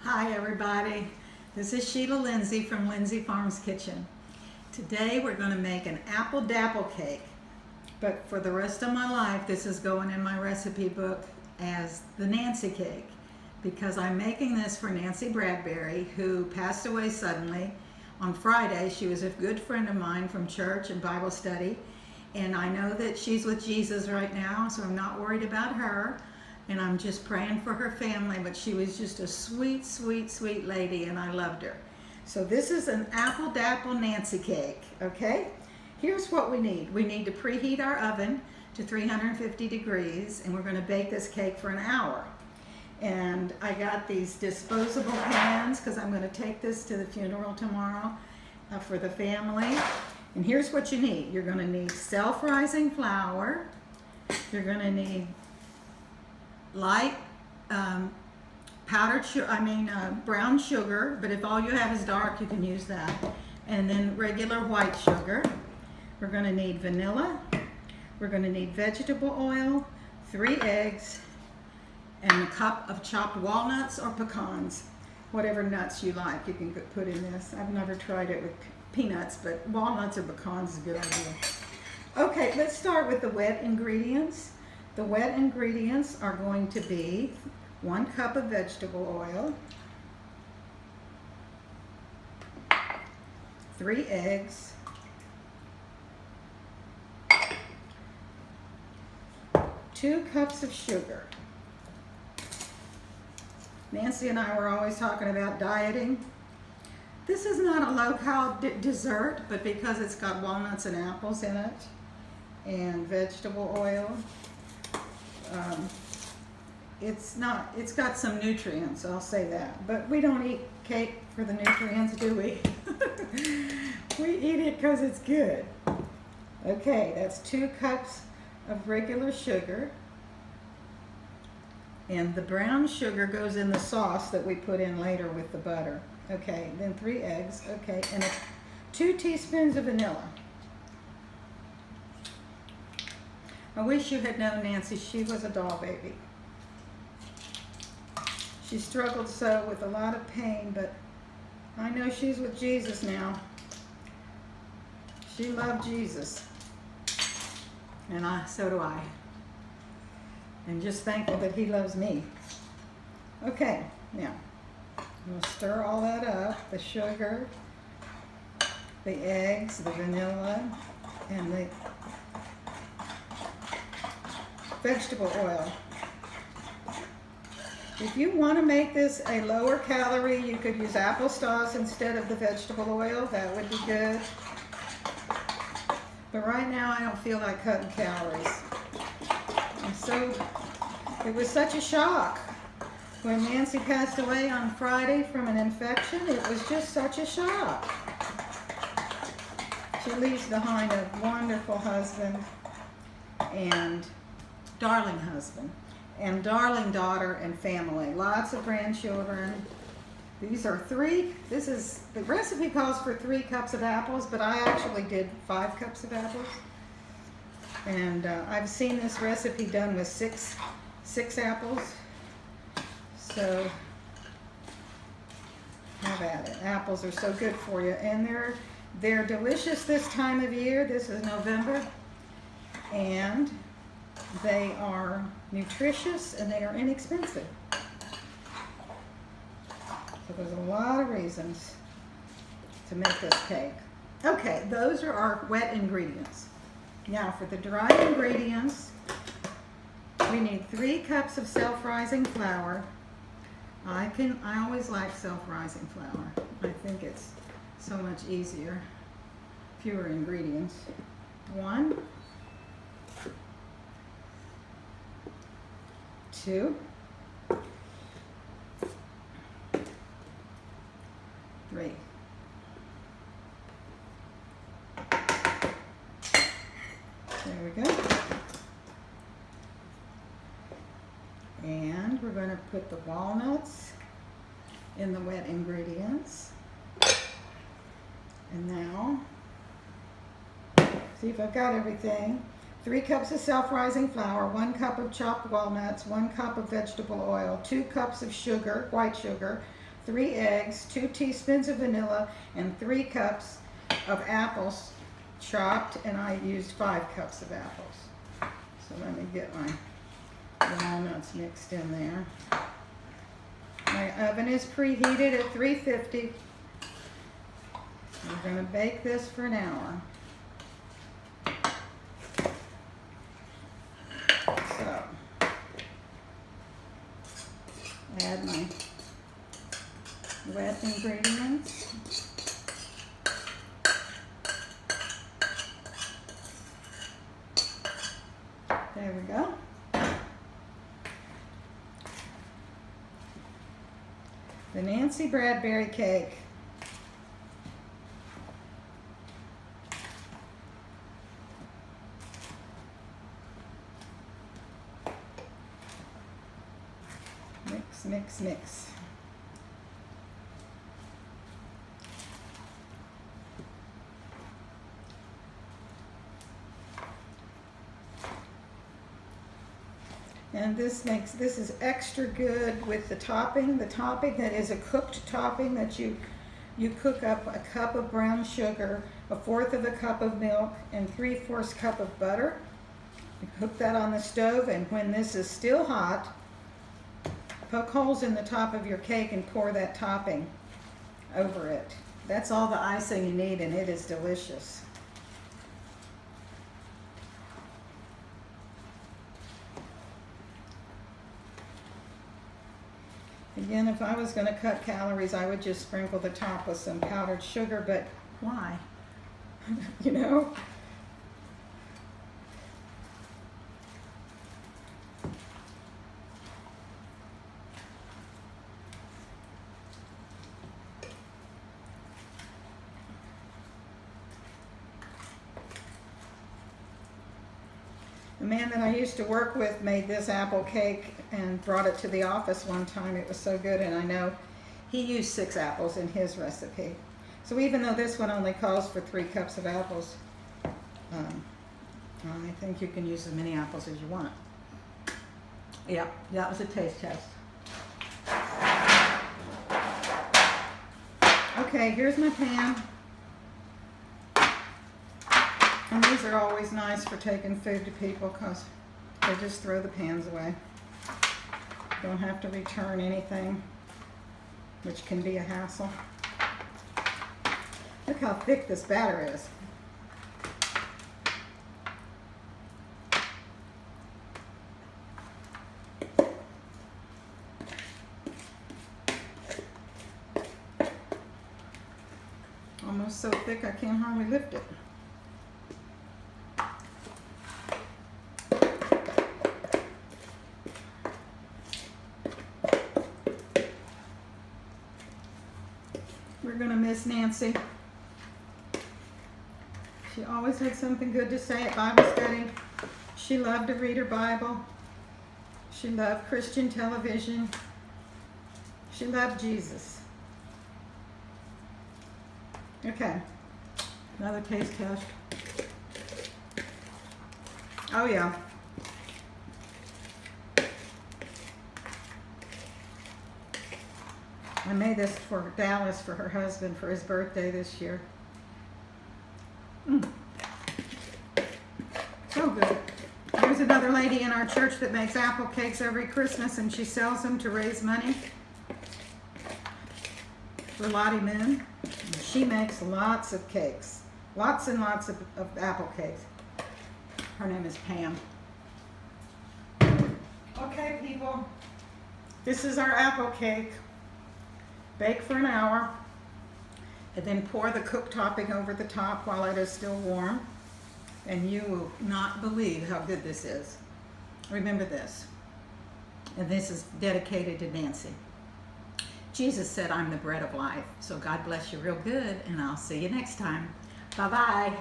Hi everybody, this is Sheila Lindsay from Lindsay Farms Kitchen. Today we're going to make an apple dapple cake, but for the rest of my life this is going in my recipe book as the Nancy cake because I'm making this for Nancy Bradbury, who passed away suddenly on Friday. She was a good friend of mine from church and Bible study, and I know that she's with Jesus right now, so I'm not worried about her. And I'm just praying for her family, but she was just a sweet, sweet, sweet lady, and I loved her. So this is an apple dapple Nancy cake, okay? Here's what we need. We need to preheat our oven to 350 degrees, and we're gonna bake this cake for an hour. And I got these disposable pans because I'm gonna take this to the funeral tomorrow for the family. And here's what you need. You're gonna need self-rising flour. You're gonna need light powdered sugar, brown sugar, but if all you have is dark, you can use that. And then regular white sugar. We're going to need vanilla. We're going to need vegetable oil, 3 eggs, and a cup of chopped walnuts or pecans. Whatever nuts you like, you can put in this. I've never tried it with peanuts, but walnuts or pecans is a good idea. Okay, let's start with the wet ingredients. The wet ingredients are going to be 1 cup of vegetable oil, 3 eggs, 2 cups of sugar. Nancy and I were always talking about dieting. This is not a low-cal dessert, but because it's got walnuts and apples in it and vegetable oil, it's got some nutrients, I'll say that. But we don't eat cake for the nutrients, do we? We eat it because it's good. Okay, that's 2 cups of regular sugar. And the brown sugar goes in the sauce that we put in later with the butter. Okay, then 3 eggs, okay, and 2 teaspoons of vanilla. I wish you had known Nancy. She was a doll baby. She struggled so with a lot of pain, but I know she's with Jesus now. She loved Jesus. And so do I. And just thankful that he loves me. Okay, now, I'm going to stir all that up. The sugar, the eggs, the vanilla, and the vegetable oil. If you want to make this a lower calorie, you could use applesauce instead of the vegetable oil. That would be good. But right now I don't feel like cutting calories. It was such a shock. When Nancy passed away on Friday from an infection, it was just such a shock. She leaves behind a wonderful husband and darling husband and darling daughter and family, lots of grandchildren. These are the recipe calls for 3 cups of apples, but I actually did 5 cups of apples. And I've seen this recipe done with six apples. So have at it. Apples are so good for you, and they're delicious this time of year. This is November, and they are nutritious and they are inexpensive. So there's a lot of reasons to make this cake. Okay, those are our wet ingredients. Now for the dry ingredients, we need 3 cups of self-rising flour. I always like self-rising flour. I think it's so much easier, fewer ingredients. 1, 2, 3. There we go. And we're going to put the walnuts in the wet ingredients. And now, see if I've got everything. 3 cups of self-rising flour, 1 cup of chopped walnuts, 1 cup of vegetable oil, 2 cups of sugar, white sugar, 3 eggs, 2 teaspoons of vanilla, and 3 cups of apples chopped, and I used 5 cups of apples. So let me get my walnuts mixed in there. My oven is preheated at 350. We're going to bake this for an hour. So, add my wet ingredients. There we go. The Nancy Bradbury cake. Mix, mix, mix. And this is extra good with the topping. The topping that is a cooked topping that you cook up a cup of brown sugar, 1/4 of a cup of milk, and 3/4 cup of butter. You cook that on the stove, and when this is still hot, poke holes in the top of your cake and pour that topping over it. That's all the icing you need, and it is delicious. Again, if I was going to cut calories, I would just sprinkle the top with some powdered sugar, but why? You know? The man that I used to work with made this apple cake and brought it to the office one time. It was so good, and I know he used 6 apples in his recipe. So even though this one only calls for 3 cups of apples, I think you can use as many apples as you want. Yeah, that was a taste test. Okay, here's my pan. And these are always nice for taking food to people because they just throw the pans away. Don't have to return anything, which can be a hassle. Look how thick this batter is. Almost so thick I can't hardly lift it. We're going to miss Nancy. She always had something good to say at Bible study. She loved to read her Bible. She loved Christian television. She loved Jesus. Okay, another taste test. Oh yeah. I made this for Dallas for her husband for his birthday this year. So good. There's another lady in our church that makes apple cakes every Christmas, and she sells them to raise money for Lottie Moon. She makes lots of cakes, lots and lots of apple cakes. Her name is Pam. Okay, people, this is our apple cake. Bake for an hour, and then pour the cooked topping over the top while it is still warm, and you will not believe how good this is. Remember this, and this is dedicated to Nancy. Jesus said, "I'm the bread of life." So God bless you real good, and I'll see you next time. Bye-bye.